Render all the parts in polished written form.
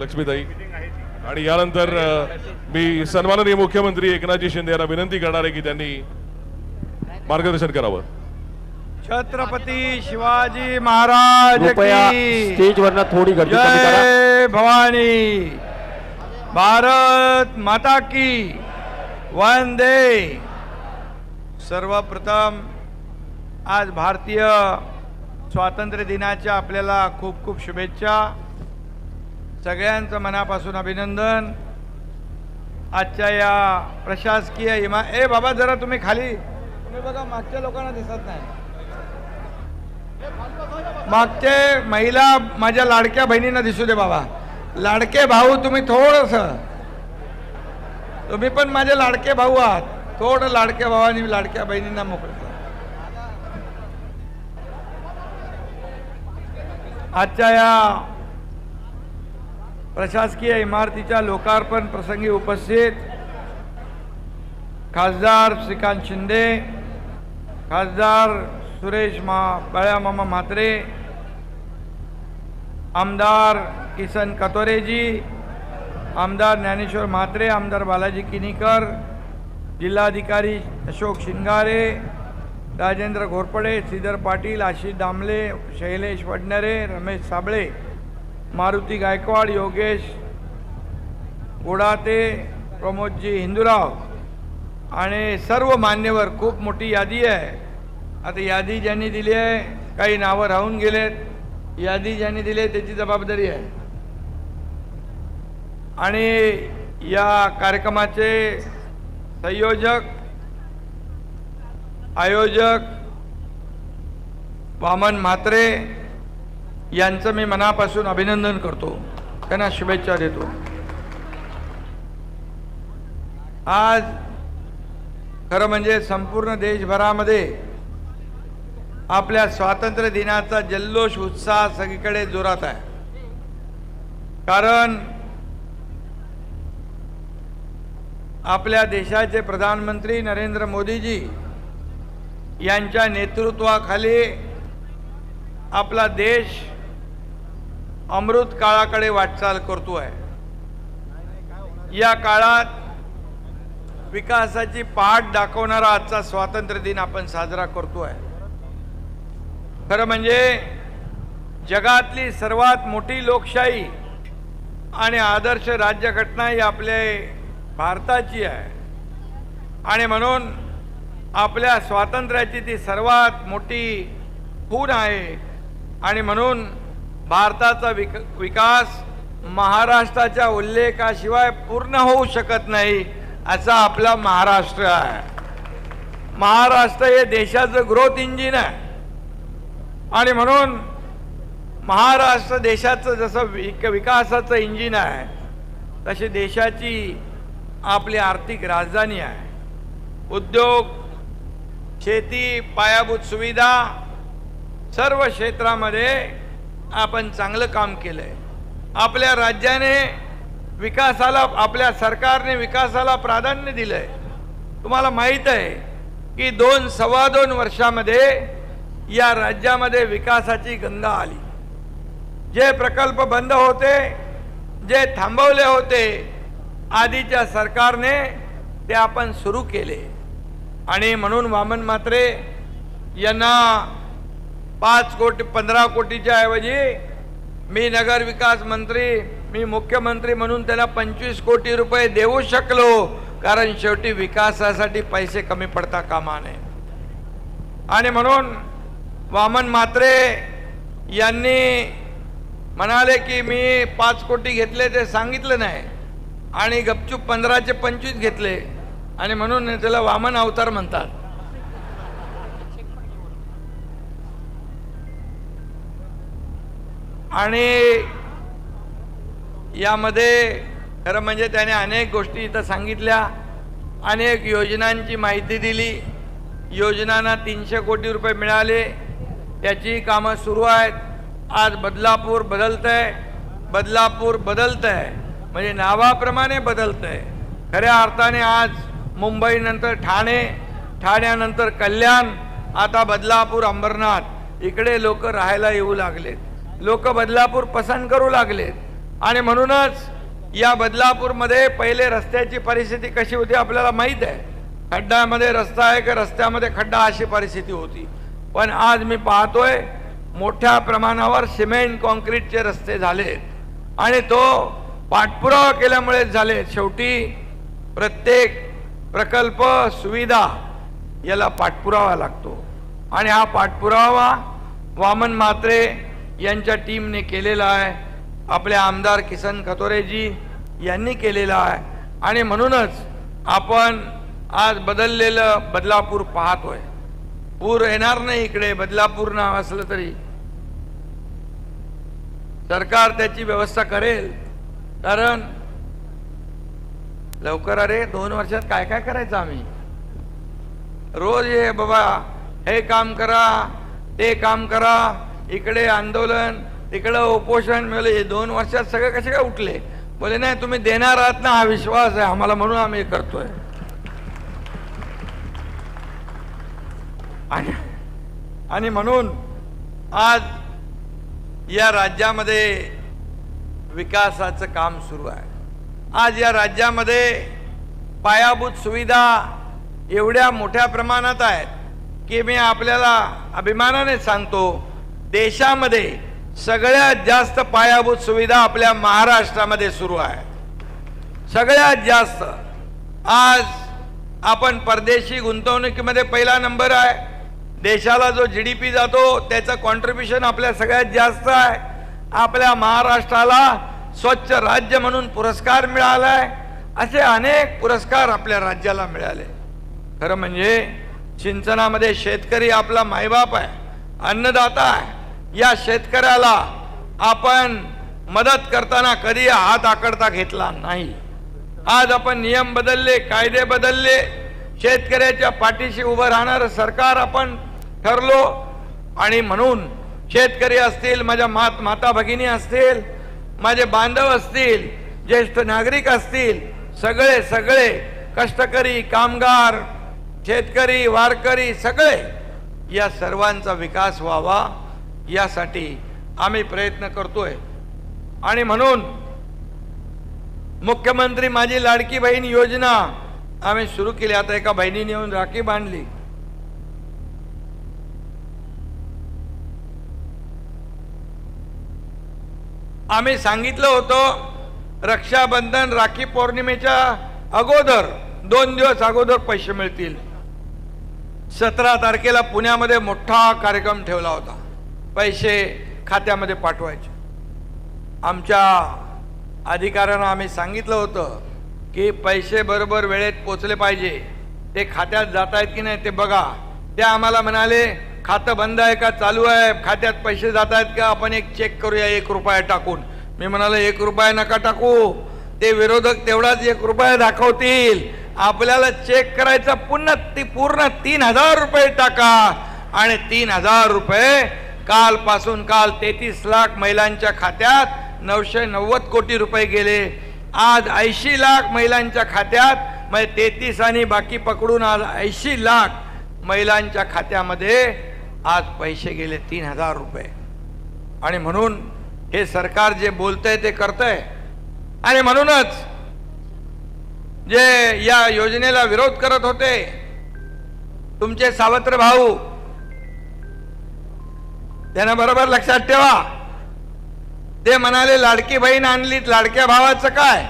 लक्ष्मीताई आणि यानंतर मी सन्माननीय मुख्यमंत्री एकनाथजी शिंदे यांना विनंती करणार आहे की त्यांनी मार्गदर्शन करावं. छत्रपती शिवाजी महाराज की स्टेज वरना थोड़ी गर्दी कमी करा. जय भवानी. भारत माता की वंदे. सर्वप्रथम आज भारतीय स्वातंत्र्य दिनाच्या आपल्याला खूप खूप शुभेच्छा. सगळ्यांचं मनापासून अभिनंदन. आजच्या या प्रशासकीय बाबा जरा तुम्ही खाली तुम्ही बघा, मागच्या लोकांना दिसत नाही. मागचे महिला माझ्या लाडक्या बहिणींना दिसू दे बाबा. लाडके भाऊ तुम्ही थोडस, तुम्ही पण माझे लाडके भाऊ आहात. थोडं लाडक्या भावानी लाडक्या बहिणींना मोकळं. आजच्या या प्रशासकीय इमारतीच्या लोकार्पण प्रसंगी उपस्थित खासदार श्रीकांत शिंदे, खासदार सुरेश बाळामामा म्हात्रे, आमदार किसन कतोरेजी, आमदार ज्ञानेश्वर म्हात्रे, आमदार बालाजी किनीकर, जिल्हाधिकारी अशोक शिंगारे, राजेंद्र घोरपडे, श्रीधर पाटील, आशिष दामले, शैलेश वडनेरे, रमेश साबळे, मारुती गायकवाड, योगेश गोडाते, प्रमोदजी हिंदूराव आणि सर्व मान्यवर. खूप मोठी यादी आहे. आता यादी ज्यांनी दिली आहे, काही नावं राहून गेलेत. यादी ज्यांनी दिली आहे त्याची जबाबदारी आहे. आणि या कार्यक्रमाचे संयोजक आयोजक वामन म्हात्रे यांचं मी मनापासून अभिनंदन करतो, त्यांना शुभेच्छा देतो. आज खरं म्हणजे संपूर्ण देशभरामध्ये आपल्या स्वातंत्र्य दिनाचा जल्लोष उत्साह सगळीकडे जोरात आहे. कारण आपल्या देशाचे प्रधानमंत्री नरेंद्र मोदीजी यांच्या नेतृत्वाखाली आपला देश अमृत काळाकडे वाटचाल करतोय. या काळात विकासाची पाठ दाखवणारा आजचा स्वातंत्र्य दिन आपण साजरा करतोय. खरं म्हणजे जगातली सर्वात मोठी लोकशाही आणि आदर्श राज्यघटना ही आपल्या भारताची आहे. आणि म्हणून आपल्या स्वातंत्र्याची ती सर्वात मोठी खूण आहे. आणि म्हणून भारताचा विकास महाराष्ट्राच्या उल्लेखाशिवाय पूर्ण होऊ शकत नाही, असा आपला महाराष्ट्र आहे. महाराष्ट्र हे देशाचं ग्रोथ इंजिन आहे. आणि म्हणून महाराष्ट्र देशाचं जसं विकासाचं इंजिन आहे, तशी देशाची आपली आर्थिक राजधानी आहे. उद्योग, शेती, पायाभूत सुविधा सर्व क्षेत्रामध्ये आपण चांगलं काम केलंय. आपल्या राज्याने विकासाला, आपल्या सरकारने विकासाला प्राधान्य दिलंय. तुम्हाला माहीत आहे की 2-2.25 वर्षामध्ये या राज्यामध्ये विकासाची गंगा आली. जे प्रकल्प बंद होते, जे थांबवले होते आधीच्या सरकारने, ते आपण सुरू केले. आणि म्हणून वामन म्हात्रे यांना 5 कोटी 15 कोटीच्या ऐवजी मी नगर विकास मंत्री, मी मुख्यमंत्री म्हणून त्याला 25 कोटी रुपये देऊ शकलो. कारण शेवटी विकासासाठी पैसे कमी पडता कामा नये. आणि म्हणून वामन म्हात्रे यांनी म्हणाले की मी 5 कोटी घेतले, ते सांगितलं नाही आणि गपचूप 15चे 25 घेतले. आणि म्हणून त्याला वामन अवतार म्हणतात. आणि यामध्ये खरं म्हणजे त्याने अनेक गोष्टी इथं सांगितल्या, अनेक योजनांची माहिती दिली. योजनांना 300 कोटी रुपये मिळाले, त्याची कामं सुरू आहेत. आज बदलापूर बदलतंय, बदलापूर बदलतंय म्हणजे नावाप्रमाणे बदलतंय. खऱ्या अर्थाने आज मुंबईनंतर ठाणे, ठाण्यानंतर कल्याण, आता बदलापूर, अंबरनाथ इकडे लोक राहायला येऊ लागलेत. लोक बदलापूर पसंत करू लागलेत. आणि म्हणूनच या बदलापूरमध्ये पहिले रस्त्याची परिस्थिती कशी होती आपल्याला माहीत आहे. खड्ड्यामध्ये रस्ता आहे की रस्त्यामध्ये खड्डा अशी परिस्थिती होती. पण आज मी पाहतोय मोठ्या प्रमाणावर सिमेंट कॉन्क्रीटचे रस्ते झालेत आणि तो पाठपुरावा केल्यामुळे झाले. शेवटी प्रत्येक प्रकल्प सुविधा याला पाठपुरावा लागतो आणि हा पाठपुरावा वामन म्हात्रे यांच्या टीमने केलेला आहे. आपले आमदार किसन कथोरेजी यांनी केलेला आहे आणि म्हणूनच आपण आज बदललेलं बदलापूर पाहतोय. पूर येणार नाही इकडे, बदलापूर नाव असलं तरी सरकार त्याची व्यवस्था करेल. कारण लवकर, अरे 2 वर्षात काय काय करायचं आम्ही. रोज हे बाबा हे काम करा, ते काम करा, इकडे आंदोलन, तिकडे उपोषण मिळाले. हे 2 वर्षात सगळे कसे काय उठले? बोले नाही तुम्ही देणार आहात ना, हा विश्वास आहे आम्हाला म्हणून आम्ही करतोय. आणि म्हणून आज या राज्यामध्ये विकासाचं काम सुरू आहे. आज या राज्यामध्ये पायाभूत सुविधा एवढ्या मोठ्या प्रमाणात आहेत की मी आपल्याला अभिमानाने सांगतो, देशामध्ये सगळ्यात जास्त पायाभूत सुविधा आपल्या महाराष्ट्रामध्ये सुरू आहे. सगळ्यात जास्त. आज आपण परदेशी गुंतवणुकीमध्ये पहिला नंबर आहे. देशाला जो GDP जातो त्याचं कॉन्ट्रीब्युशन आपल्या सगळ्यात जास्त आहे. आपल्या महाराष्ट्राला स्वच्छ राज्य म्हणून पुरस्कार मिळालाय. असे अनेक पुरस्कार आपल्या राज्याला मिळाले. खरं म्हणजे सिंचनामध्ये शेतकरी आपला मायबाप आहे, अन्नदाता आहे. या शेतकऱ्याला आपण मदत करताना कधी हात आकडता घेतला नाही. आज आपण नियम बदलले, कायदे बदलले, शेतकऱ्याच्या पाठीशी उभं राहणारं सरकार आपण ठरलो. आणि म्हणून शेतकरी असतील, माझ्या माता भगिनी असतील, माझे बांधव असतील, ज्येष्ठ नागरिक असतील, सगळे सगळे कष्टकरी, कामगार, शेतकरी, वारकरी, सगळे या सर्वांचा विकास व्हावा यासाठी आम्ही प्रयत्न करतोय. आणि म्हणून मुख्यमंत्री माझी लाडकी बहीण योजना आम्ही सुरू केली. आता एका बहिणीने येऊन राखी बांधली. आम्ही सांगितलं होतं रक्षाबंधन, राखी पौर्णिमेच्या अगोदर 2 दिवस अगोदर पैसे मिळतील. 17 तारखेला पुण्यामध्ये मोठा कार्यक्रम ठेवला होता. पैसे खात्यामध्ये पाठवायचे. आमच्या अधिकाऱ्यांना आम्ही सांगितलं होतं की पैसे बरोबर वेळेत पोचले पाहिजे. ते खात्यात जात आहेत की नाही ते बघा. ते आम्हाला म्हणाले खातं बंद आहे का चालू आहे, खात्यात पैसे जात आहेत का, आपण एक चेक करूया 1 रुपया टाकून. मी म्हणालो 1 रुपया नका टाकू. ते विरोधक तेवढाच 1 रुपया दाखवतील. आपल्याला चेक करायचा पूर्ण 3000 रुपये टाका. आणि 3000 रुपये कालपासून काल 33 लाख महिलांच्या खात्यात 990 कोटी रुपये गेले. आज 80 लाख महिलांच्या खात्यात, म्हणजे 33 आणि बाकी पकडून आज 80 लाख महिलांच्या खात्यामध्ये आज पैसे गेले 3000 रुपये. आणि म्हणून हे सरकार जे बोलतंय ते करतंय. आणि म्हणूनच जे या योजनेला विरोध करत होते तुमचे सावत्र भाऊ, त्यांना बरोबर लक्षात ठेवा. ते म्हणाले लाडकी बहीण आणलीत, लाडक्या भावाचं काय?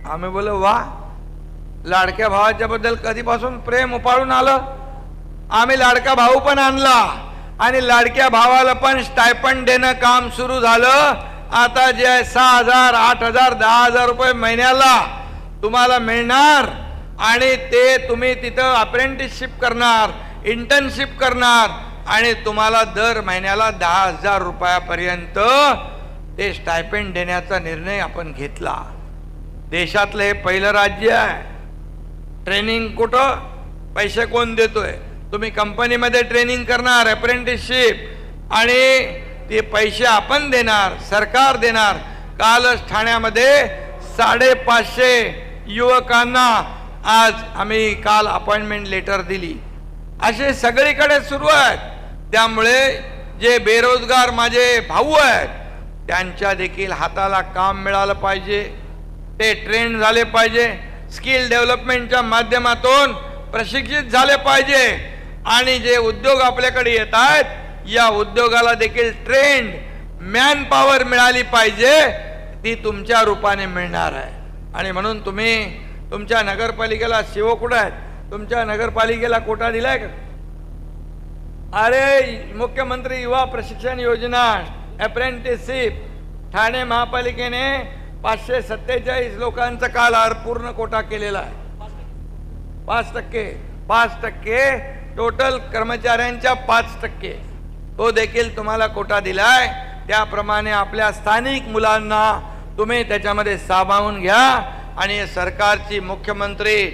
आम्ही बोल वा, लाडक्या भावाच्या बद्दल कधीपासून प्रेम उपाळून आलं. आम्ही लाडका भाऊ पण आणला आणि लाडक्या भावाला पण स्टायपंड देणं काम सुरू झालं. आता जे 6000, 8000, 10000 रुपये महिन्याला तुम्हाला मिळणार आणि ते तुम्ही तिथं अप्रेंटिसशिप करणार, इंटर्नशिप करणार आणि तुम्हाला दर महिन्याला 10000 रुपयापर्यंत ते स्टायपेंड देण्याचा निर्णय आपण घेतला. देशातलं हे पहिलं राज्य आहे. ट्रेनिंग कुठं, पैसे कोण देतोय? तुम्ही कंपनीमध्ये ट्रेनिंग करणार, अप्रेंटिसशिप, आणि ते पैसे आपण देणार, सरकार देणार. कालच ठाण्यामध्ये 550 युवकांना आज आम्ही काल अपॉइंटमेंट लेटर दिली. असे सगळीकडे सुरू आहेत. त्यामुळे जे बेरोजगार माझे भाऊ आहेत त्यांच्या देखील हाताला काम मिळालं पाहिजे, ते ट्रेन झाले पाहिजे, स्किल डेव्हलपमेंटच्या माध्यमातून प्रशिक्षित झाले पाहिजे आणि जे उद्योग आपल्याकडे येत आहेत या उद्योगाला देखील ट्रेंड मॅन पॉवर मिळाली पाहिजे, ती तुमच्या रूपाने मिळणार आहे. आणि म्हणून तुम्ही तुमच्या नगरपालिकेला शिव कुठं आहेत, तुमच्या नगरपालिकेला कोटा दिलाय का? अरे मुख्यमंत्री युवा प्रशिक्षण योजना अप्रेंटिसशिप ठाणे महापालिकेने 547 लोकांचा काल पूर्ण कोटा केलेला आहे. 5% टोटल कर्मचाऱ्यांच्या 5% तो देखील तुम्हाला कोटा दिलाय. त्याप्रमाणे आपल्या स्थानिक मुलांना तुम्ही त्याच्यामध्ये सामावून घ्या आणि सरकारची मुख्यमंत्री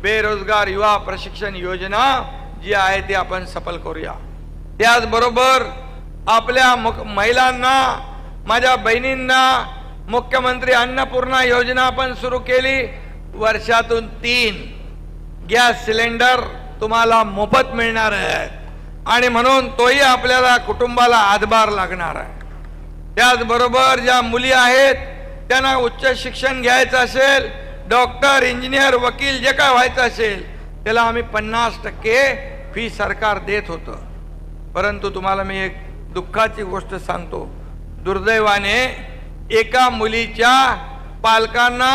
बेरोजगार युवा प्रशिक्षण योजना जी आहे ती आपण सफल करूया. त्याचबरोबर आपल्या महिलांना, माझ्या बहिणींना मुख्यमंत्री अन्नपूर्णा योजना आपण सुरू केली. वर्षातून 3 गॅस सिलेंडर तुम्हाला मोफत मिळणार आहेत आणि म्हणून तोही आपल्याला कुटुंबाला हातभार लागणार आहे. त्याचबरोबर ज्या मुली आहेत त्यांना उच्च शिक्षण घ्यायचं असेल, डॉक्टर, इंजिनियर, वकील जे काय व्हायचं असेल त्याला आम्ही 50% फी सरकार देत होतं. परंतु तुम्हाला मी एक दुःखाची गोष्ट सांगतो, दुर्दैवाने एका मुलीच्या पालकांना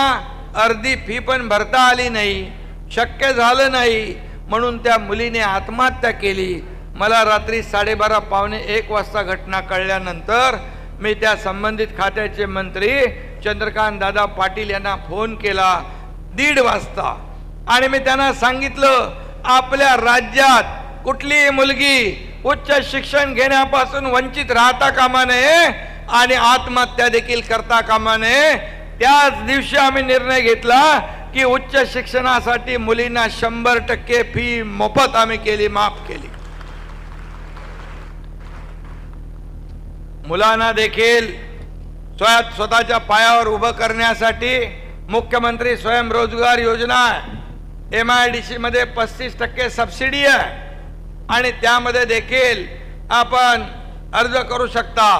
अर्धी फी पण भरता आली नाही, शक्य झालं नाही, म्हणून त्या मुलीने आत्महत्या केली. मला रात्री 12:30 पावणे 1 वाजता घटना कळल्यानंतर मी त्या संबंधित खात्याचे मंत्री चंद्रकांत दादा पाटील यांना फोन केला 1:30 वाजता आणि मी त्यांना सांगितलं आपल्या राज्यात कुठलीही मुलगी उच्च शिक्षण घेण्यापासून वंचित राहता कामा नये आणि आत्महत्या देखील करता कामा नये. त्याच दिवशी आम्ही निर्णय घेतला की उच्च शिक्षणासाठी मुलींना 100% फी मोफत आम्ही केली, माफ केली. मुलांना देखील स्वतःच्या पायावर उभं करण्यासाठी मुख्यमंत्री स्वयंरोजगार योजना आहे. MIDC मध्ये 35% सबसिडी आहे आणि त्यामध्ये देखील आपण अर्ज करू शकता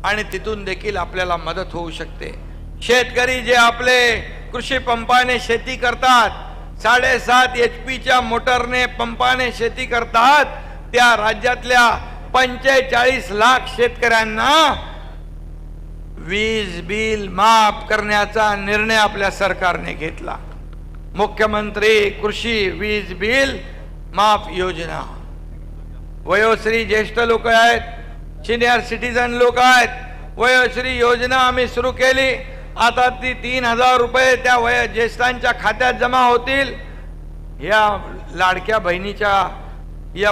आणि तिथून देखील आपल्याला मदत होऊ शकते. शेतकरी जे आपले कृषी पंपाने शेती करतात, 7.5 HP मोटरने पंपाने शेती करतात, त्या राज्यातल्या 45 लाख शेतकऱ्यांना वीज बिल माफ करण्याचा निर्णय आपल्या सरकारने घेतला. मुख्यमंत्री कृषी वीज बिल माफ योजना. वयोश्री ज्येष्ठ लोक आहेत, सिनियर सिटीजन लोक आहेत, वयोश्री योजना आम्ही सुरू केली. आता ती 3,000 रुपये त्या ज्येष्ठांच्या खात्यात जमा होतील. या लाडक्या बहिणीच्या या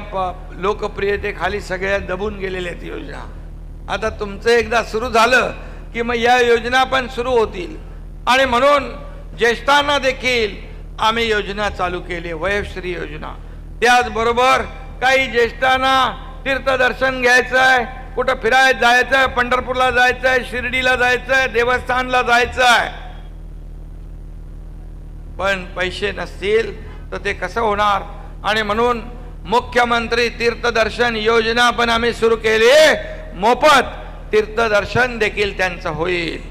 लोकप्रियतेखाली सगळ्या दबून गेलेल्या आहेत योजना. आता तुमचं एकदा सुरू झालं की मग या योजना पण सुरू होतील आणि म्हणून ज्येष्ठांना देखील आम्ही योजना चालू केली, वयोश्री योजना. त्याचबरोबर काही ज्येष्ठांना तीर्थदर्शन घ्यायचं आहे, कुठं फिरायला जायचं आहे, पंढरपूरला जायचं आहे, शिर्डीला जायचं आहे, देवस्थानला जायचं आहे, पण पैसे नसतील तर ते कसं होणार. आणि म्हणून मुख्यमंत्री तीर्थदर्शन योजना पण आम्ही सुरू केली, मोफत तीर्थदर्शन देखील त्यांचं होईल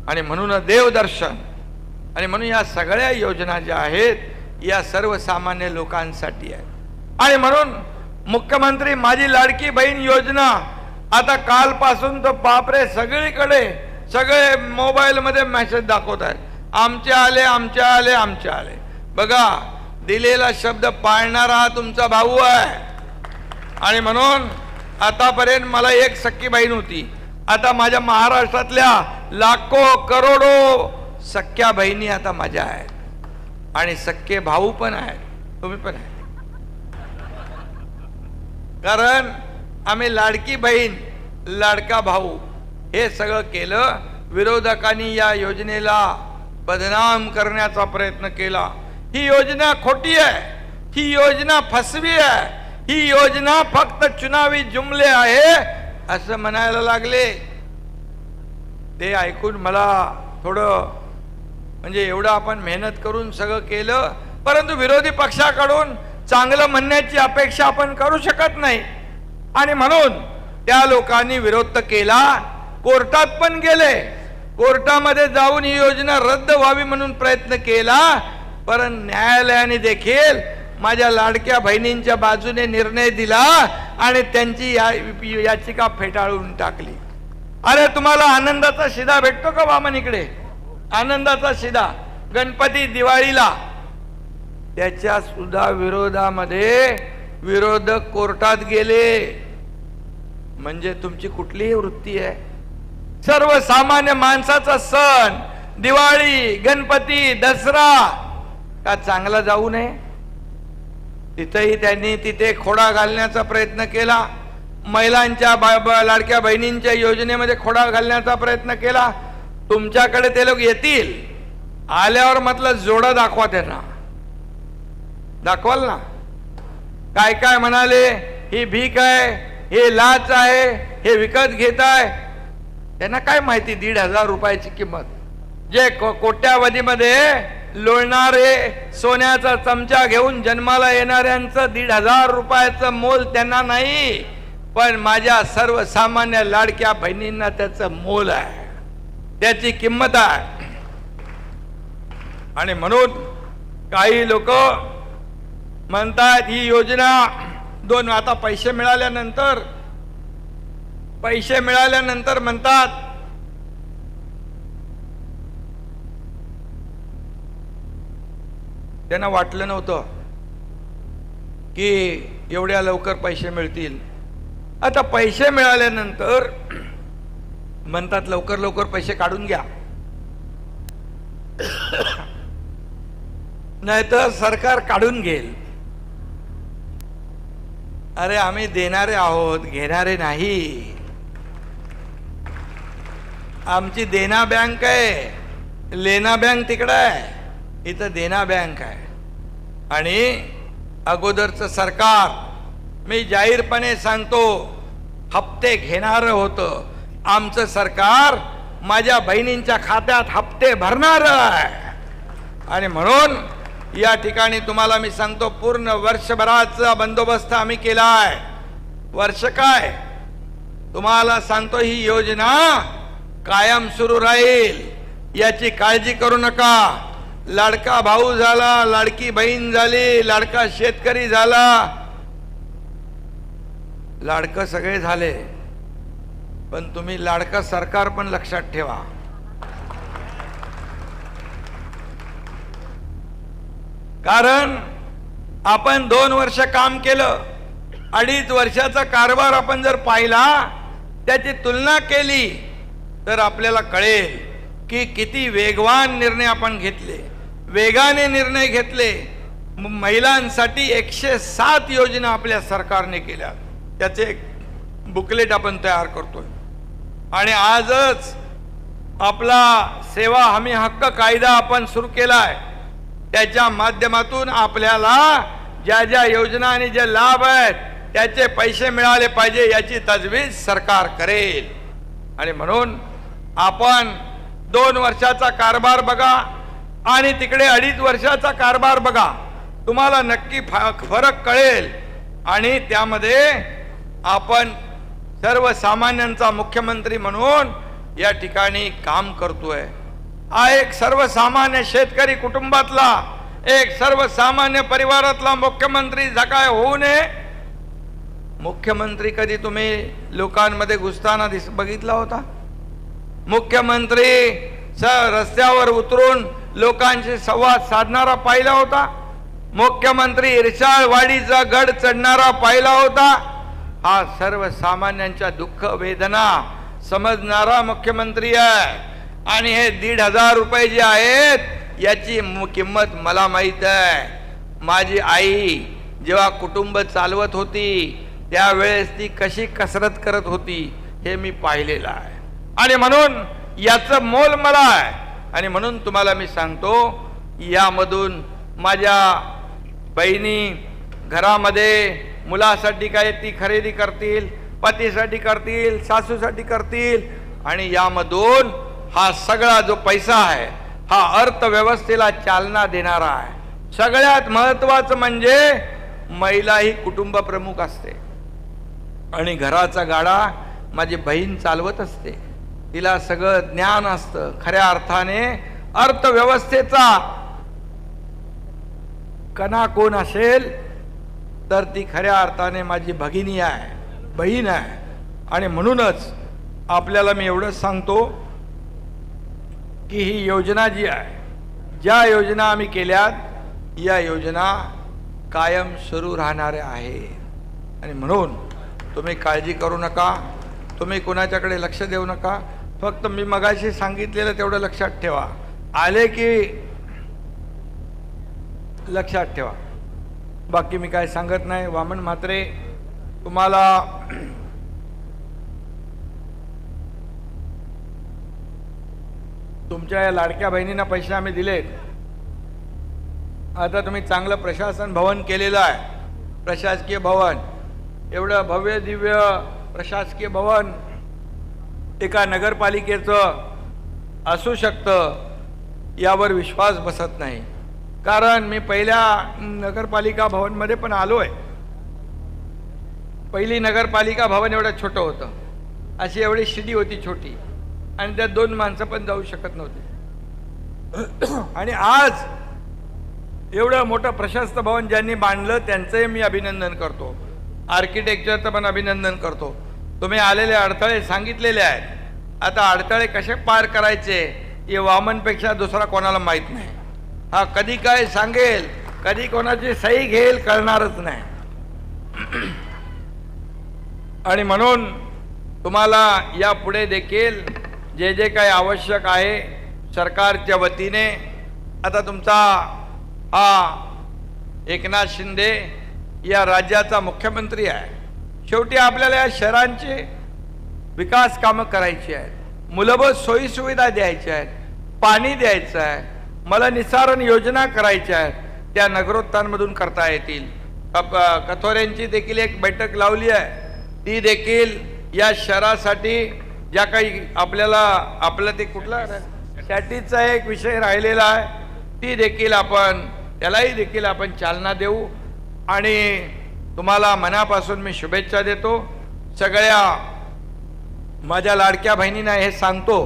आणि म्हणून देवदर्शन. आणि म्हणून या सगळ्या योजना ज्या आहेत या सर्वसामान्य लोकांसाठी आहेत. आणि म्हणून मुख्यमंत्री माझी लाडकी बहीण योजना आता कालपासून तर बापरे सगळीकडे सगळे मोबाईल मध्ये मेसेज दाखवत आहेत, आमचे आले, आमचे आले, आमचे आले. बघा, दिलेला शब्द पाळणारा हा तुमचा भाऊ आहे. आणि म्हणून आतापर्यंत मला एक सख्खी बहीण होती, आता माझ्या महाराष्ट्रातल्या लाखो करोडो सख्या बहिणी आता माझ्या आहेत आणि सख्खे भाऊ पण आहेत, तुम्ही पण आहे. कारण आम्ही लाडकी बहीण लाडका भाऊ हे सगळं केलं. विरोधकांनी या योजनेला बदनाम करण्याचा प्रयत्न केला. ही योजना खोटी आहे, ही योजना फसवी आहे, ही योजना फक्त चुनावी जुमले आहे असं म्हणायला लागले. ते ऐकून मला थोडं म्हणजे एवढं आपण मेहनत करून सगळं केलं, परंतु विरोधी पक्षाकडून चांगलं म्हणण्याची अपेक्षा आपण करू शकत नाही. आणि म्हणून त्या लोकांनी विरोध केला. कोर्टात पण गेले, कोर्टामध्ये जाऊन ही योजना रद्द व्हावी म्हणून प्रयत्न केला, परंतु न्यायालयाने देखील माझ्या लाडक्या बहिणींच्या बाजूने निर्णय दिला आणि त्यांची याचिका फेटाळून टाकली. अरे तुम्हाला आनंदाचा शिदा भेटतो का वामन इकडे? आनंदाचा शिदा गणपती दिवाळीला, त्याच्या सुद्धा विरोधामध्ये विरोधक कोर्टात गेले. म्हणजे तुमची कुठलीही वृत्ती आहे? सर्वसामान्य माणसाचा सण दिवाळी, गणपती, दसरा का चांगला जाऊ नये? तिथेही त्यांनी तिथे खोडा घालण्याचा प्रयत्न केला. महिलांच्या लाडक्या बहिणींच्या योजनेमध्ये खोडा घालण्याचा प्रयत्न केला. तुमच्याकडे ते लोक येतील, आल्यावर म्हटलं जोडा दाखवा, त्यांना दाखवाल ना? काय काय म्हणाले, ही भीक आहे, हे लाच आहे, हे विकत घेत आहे. त्यांना काय माहिती 1,500 रुपयाची किंमत? जे कोट्यावधीमध्ये लोळणारे सोन्याचा चमचा घेऊन जन्माला येणाऱ्यांचं 1,500 रुपयाचं मोल त्यांना नाही, पण माझ्या सर्वसामान्य लाडक्या बहिणींना त्याचं मोल आहे, त्याची किंमत आहे. आणि म्हणून काही लोक म्हणतात ही योजना आता पैसे मिळाल्यानंतर म्हणतात त्यांना वाटलं नव्हतं की एवढ्या लवकर पैसे मिळतील. आता पैसे मिळाल्यानंतर म्हणतात लवकर लवकर पैसे काढून घ्या, नाहीतर सरकार काढून घेईल. अरे आम्ही देणारे आहोत, घेणारे नाही. आमची देना बँक आहे, लेना बँक तिकडे आहे, इथं देना बँक आहे. आणि अगोदरचं सरकार, मी जाहीरपणे सांगतो, हप्ते घेणारं होतं. आमचं सरकार माझ्या बहिणींच्या खात्यात हप्ते भरणार आहे. आणि म्हणून या ठिकाणी तुम्हाला मी सांगतो, पूर्ण वर्षभराचा बंदोबस्त आम्ही केला आहे. वर्ष काय, तुम्हाला सांगतो, ही योजना कायम सुरू राहील, याची काळजी करू नका. लाडका भाऊ झाला, लाडकी बहीण झाली, लाडका शेतकरी झाला, लाडकं सगळे झाले, पण तुम्ही लाडका सरकार पण लक्षात ठेवा. कारण आपण 2 वर्ष काम केलं, 2.5 वर्षाचा कारभार आपण जर पाहिला, त्याची तुलना केली तर आपल्याला कळेल की किती वेगवान निर्णय आपण घेतले, वेगाने निर्णय घेतले. महिलांसाठी 107 योजना आपल्या सरकारने केल्या, त्याचे एक बुकलेट आपण तयार करतोय. आणि आजच आपला सेवा हमी हक्क कायदा आपण सुरू केलाय. त्याच्या माध्यमातून आपल्याला ज्या ज्या योजना आणि जे लाभ आहेत त्याचे पैसे मिळाले पाहिजे, याची तजवीज सरकार करेल. आणि म्हणून आपण 2 वर्षाचा कारभार बघा आणि तिकडे 2.5 वर्षाचा कारभार बघा, तुम्हाला नक्की फरक कळेल. आणि त्यामध्ये आपण सर्वसामान्यांचा मुख्यमंत्री म्हणून या ठिकाणी काम करतोय. हा एक सर्वसामान्य शेतकरी कुटुंबातला, एक सर्वसामान्य परिवारातला मुख्यमंत्री काय होऊ नये? मुख्यमंत्री कधी तुम्ही लोकांमध्ये घुसताना बघितला होता? मुख्यमंत्री रस्त्यावर उतरून लोकांशी संवाद साधणारा पाहिला होता? मुख्यमंत्री इरशाळवाडीचा गड चढणारा पाहिला होता? हा सर्वसामान्यांच्या दुःख वेदना समजणारा मुख्यमंत्री आहे. आणि हे 1,500 रुपये जे आहेत याची किंमत मला माहित आहे. माझी आई जेव्हा कुटुंब चालवत होती त्यावेळेस ती कशी कसरत करत होती हे मी पाहिलेलं आहे. आणि म्हणून याचं मोल मला आहे. आणि म्हणून तुम्हाला मी सांगतो, यामधून माझ्या बहिणी घरामध्ये मुलासाठी काय ती खरेदी करतील, पतीसाठी करतील, सासूसाठी करतील. आणि यामधून हा सगळा जो पैसा आहे हा अर्थव्यवस्थेला चालना देणारा आहे. सगळ्यात महत्वाचं म्हणजे महिला ही कुटुंब प्रमुख असते आणि घराचा गाडा माझी बहीण चालवत असते. तिला सगळं ज्ञान असतं. खऱ्या अर्थाने अर्थव्यवस्थेचा कणा कोण असेल तर ती खऱ्या अर्थाने माझी भगिनी आहे, बहीण आहे. आणि म्हणूनच आपल्याला मी एवढंच सांगतो की ही योजना जी आहे, ज्या योजना आम्ही केल्यात, या योजना कायम सुरू राहणाऱ्या आहेत. आणि म्हणून तुम्ही काळजी करू नका, तुम्ही कुणाच्याकडे लक्ष देऊ नका. फक्त मी मगाशी सांगितलेलं तेवढं लक्षात ठेवा. आले की लक्षात ठेवा. बाकी मी काय सांगत नाही. वामन म्हात्रे, तुम्हाला तुमच्या या लाडक्या बहिणींना पैसे आम्ही दिलेत. आता तुम्ही चांगलं प्रशासन भवन केलेलं आहे, प्रशासकीय भवन. एवढं भव्य दिव्य प्रशासकीय भवन एका नगरपालिकेचं असू शकतं यावर विश्वास बसत नाही. कारण मी पहिल्या नगरपालिका भवनमध्ये पण आलो आहे. पहिली नगरपालिका भवन एवढं छोटं होतं, अशी एवढी शिडी होती छोटी, आणि त्यात 2 माणसं पण जाऊ शकत नव्हती. आणि आज एवढं मोठं प्रशस्त भवन ज्यांनी बांधलं त्यांचंही मी अभिनंदन करतो, आर्किटेक्चरचं पण अभिनंदन करतो. तुम्ही आलेले अडथळे सांगितलेले आहेत. आता अडथळे कसे पार करायचे हे वामनपेक्षा दुसरा कोणाला माहीत नाही. हा कधी काय सांगेल, कधी कोणाची सही घेईल कळणारच नाही. आणि म्हणून तुम्हाला यापुढे देखील जे जे काही आवश्यक आहे सरकारच्या वतीने, आता तुमचा हा एकनाथ शिंदे या राज्याचा मुख्यमंत्री आहे. शेवटी आपल्याला या शहरांची विकास कामं करायची आहेत, मूलभूत सोयीसुविधा द्यायच्या आहेत, पाणी द्यायचं आहे, मलनिसारण योजना करायच्या आहेत. त्या नगरोत्थानमधून करता येतील. कथोऱ्यांची देखील एक बैठक लावली आहे, ती देखील या शहरासाठी ज्या काही आपल्याला आपलं ते कुठला सॅटीचा एक विषय राहिलेला आहे, ती देखील आपण त्यालाही देखील आपण चालना देऊ. आणि तुम्हाला मनापासून मी शुभेच्छा देतो. सगळ्या माझ्या लाडक्या बहिणींना हे सांगतो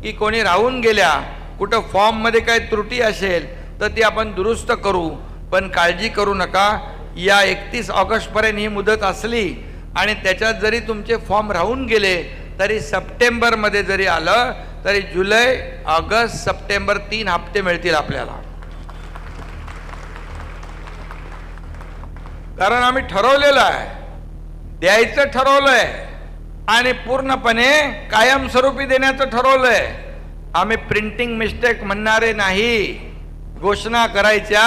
की कोणी राहून गेल्या, कुठं फॉर्ममध्ये काही त्रुटी असेल तर ती आपण दुरुस्त करू, पण काळजी करू नका. या 31 ऑगस्टपर्यंत ही मुदत असली आणि त्याच्यात जरी तुमचे फॉर्म राहून गेले तरी सप्टेंबरमध्ये जरी आलं तरी जुलै, ऑगस्ट, सप्टेंबर 3 हप्ते मिळतील आपल्याला. कारण आम्ही ठरवलेलं आहे, द्यायचं ठरवलंय आणि पूर्णपणे कायमस्वरूपी देण्याचं ठरवलंय. आम्ही प्रिंटिंग मिस्टेक म्हणणारे नाही. घोषणा करायच्या,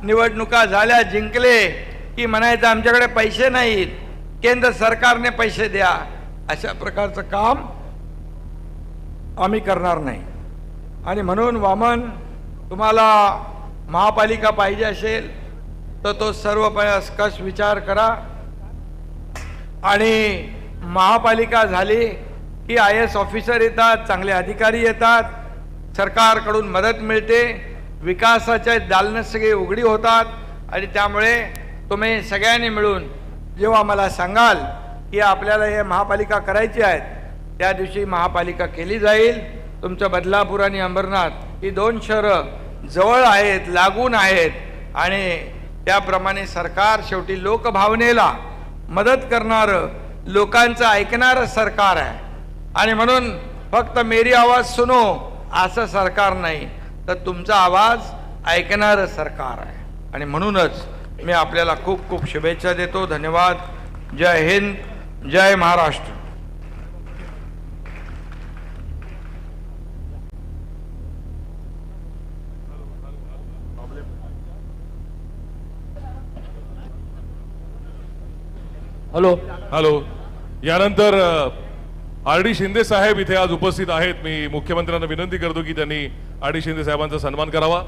निवडणुका झाल्या, जिंकले की म्हणायचं आमच्याकडे पैसे नाहीत, केंद्र सरकारने पैसे द्या. अशा प्रकारचं काम आम्ही करणार नाही. आणि म्हणून वामन, तुम्हाला महापालिका पाहिजे असेल तर तो सर्व कस विचार करा. आणि महापालिका झाली की IAS ऑफिसर येतात, चांगले अधिकारी येतात, सरकारकडून मदत मिळते, विकासाच्या दालनं सगळी उघडी होतात. आणि त्यामुळे तुम्ही सगळ्यांनी मिळून जेव्हा मला सांगाल की आपल्याला हे महापालिका करायची आहेत, त्या दिवशी महापालिका केली जाईल. तुमचं बदलापूर आणि अंबरनाथ ही 2 शहरं जवळ आहेत, लागून आहेत. आणि त्याप्रमाणे सरकार शेवटी लोकभावनेला मदत करणारं, लोकांचं ऐकणारं सरकार आहे. आणि म्हणून फक्त मेरी आवाज सुनो असं सरकार नाही, तर तुमचा आवाज ऐकणारं सरकार आहे. आणि म्हणूनच मी आपल्याला खूप खूप शुभेच्छा देतो. धन्यवाद. जय हिंद, जय महाराष्ट्र. हॅलो. हॅलो. यानंतर RD शिंदे साहेब इथे आज उपस्थित आहेत. मी मुख्यमंत्र्यांना विनंती करतो की त्यांनी RD शिंदे साहेबांचा सन्मान करावा.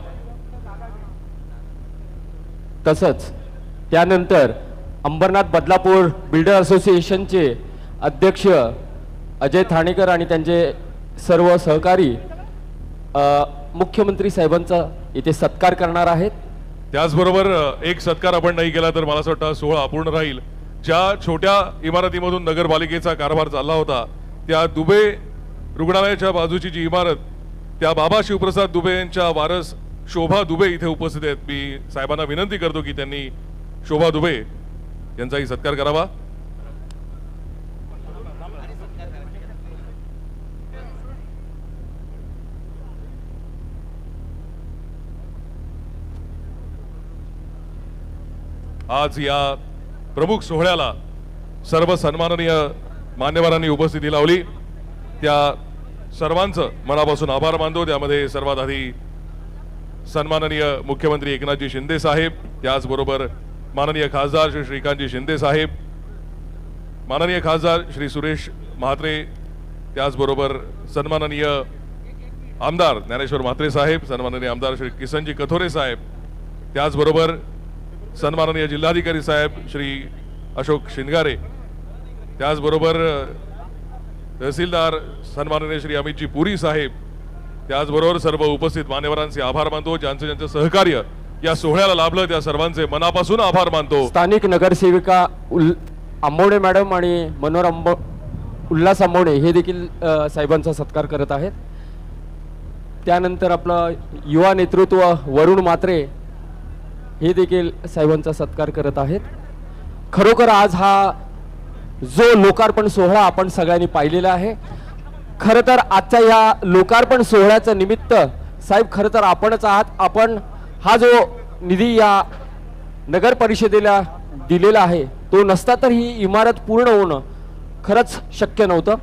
तसंच त्यानंतर अंबरनाथ बदलापूर बिल्डर असोसिएशनचे अध्यक्ष अजय ठाणेकर आणि त्यांचे सर्व सहकारी मुख्यमंत्री साहेबांचा इथे सत्कार करणार आहेत. त्याचबरोबर एक सत्कार आपण नाही केला तर मला असं वाटतं सोहळा अपूर्ण राहील. ज्या छोट्या इमारतीमधून नगरपालिकेचा कारभार चालला होता त्या दुबे रुग्णालयाच्या बाजूची जी इमारत त्या बाबा शिवप्रसाद दुबे यांच्या वारस शोभा दुबे इथे उपस्थित आहेत. मी साहेबांना विनंती करतो की त्यांनी शोभा दुबे यांचाही सत्कार करावा. आज या प्रमुख सोहळ्याला सर्व सन्माननीय मान्यवरांनी उपस्थिती लावली. त्या सर्वांचं मनापासून आभार मानतो. त्यामध्ये सर्वात आधी सन्माननीय मुख्यमंत्री एकनाथजी शिंदे साहेब, त्याचबरोबर माननीय खासदार श्री श्रीकांतजी शिंदे साहेब, माननीय खासदार श्री सुरेश म्हात्रे, त्याचबरोबर सन्माननीय आमदार ज्ञानेश्वर म्हात्रे साहेब, सन्माननीय आमदार श्री किसनजी कथोरे साहेब, त्याचबरोबर सन्माननीय जिल्हाधिकारी साहेब श्री अशोक शिंगारे, त्याचबरोबर तहसीलदार सन्माननीय श्री अमितजी पुरी साहेब, त्याचबरोबर सर्व उपस्थित मान्यवरांचे आभार मानतो. ज्यांचं सहकार्य या सोहळ्याला लाभलं त्या सर्वांचे मनापासून आभार मानतो. स्थानिक नगरसेविका आंबवणे मॅडम आणि उल्हास आंबवणे हे देखील साहेबांचा सत्कार करत आहेत. त्यानंतर आपलं युवा नेतृत्व वरुण म्हात्रे हे देखील साहेबांचा सत्कार करत आहेत. खरोखर आज हा जो लोकार्पण सोहळा आपण सगळ्यांनी पाहिलेला आहे, खरं तर आजच्या या लोकार्पण सोहळ्याचं निमित्त साहेब खरं तर आपणच आहात. आपण हा जो निधी या नगर परिषदेला दिलेला आहे तो नसता तर ही इमारत पूर्ण होणं खरंच शक्य नव्हतं.